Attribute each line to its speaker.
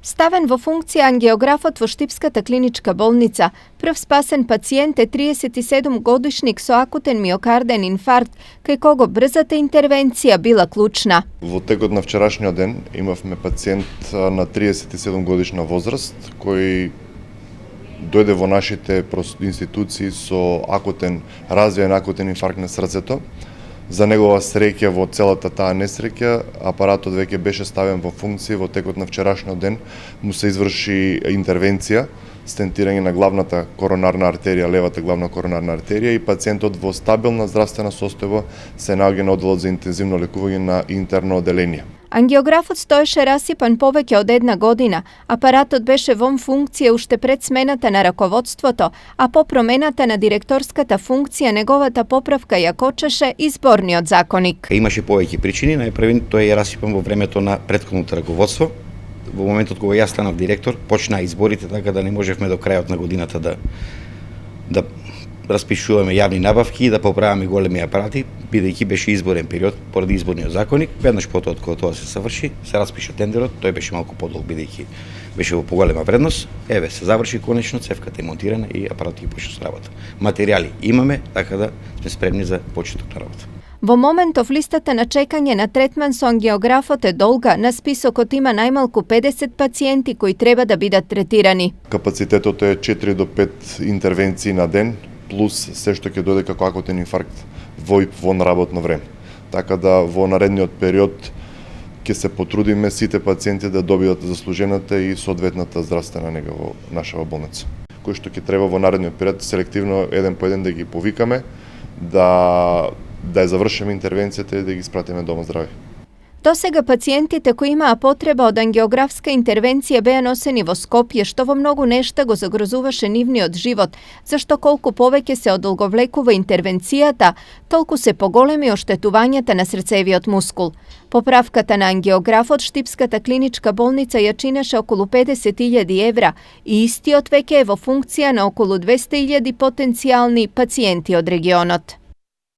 Speaker 1: Ставен во функција ангиографот во Штипската клиничка болница, прв спасен пациент е 37-годишник со акутен миокарден инфаркт, кај кого брзата интервенција била клучна.
Speaker 2: Во текот на вчерашниот ден имавме пациент на 37 годишна возраст кој дојде во нашите институции со развиен акутен инфаркт на срцето. За негова среќа во целата таа несреќа, апаратот веќе беше ставен во функција. Во текот на вчерашниот ден му се изврши интервенција, стентирање на главната коронарна артерија, левата главна коронарна артерија, и пациентот во стабилна здравствена состојба се наоѓа на одделот за интензивно лекување на интерно оделение.
Speaker 1: Ангиографот стоеше расипан повеќе од една година. Апаратот беше во функција уште пред смената на раководството, а по промената на директорската функција неговата поправка ја кочеше изборниот законник.
Speaker 3: Имаше повеќе причини. Најпрвен тој е расипан во времето на претходното раководство. Во моментот кога јас станав директор, почнаа изборите, така да не можевме до крајот на годината да распишуваме јавни набавки и да поправаме големи апарати, бидејќи беше изборен период поради изборниот законник. Веднаш потоа кога тоа се заврши, се распиша тендерот, тој беше малку подолг бидејќи беше во поголема вредност. Еве се заврши конечно, цевката е монтирана и апаратот ги почна со работа. Материјали имаме, така да сме спремни за почеток на работа.
Speaker 1: Во моментов листата на чекање на третман со ангиографот е долга. На списокот има најмалку 50 пациенти кои треба да бидат третирани.
Speaker 2: Капацитетот е 4 до 5 интервенции на ден, плюс се што ќе дојде како акутен инфаркт во работно време. Така да во наредниот период ќе се потрудиме сите пациенти да добијат заслужената и соодветната здравствена нега во нашава болница. Кој што ќе треба во наредниот период селективно еден по еден да ги повикаме, да ја завршиме интервенцијата и да ги спратиме дома здрави.
Speaker 1: Досега пациентите кои имаа потреба од ангиографска интервенција беа носени во Скопје, што во многу нешта го загрозуваше нивниот живот, зашто колку повеќе се одолговлекува интервенцијата, толку се поголеми оштетувањата на срцевиот мускул. Поправката на ангиографот Штипската клиничка болница ја чинеше околу 50.000 евра и истиот веќе е во функција на околу 200.000 потенцијални пациенти од регионот.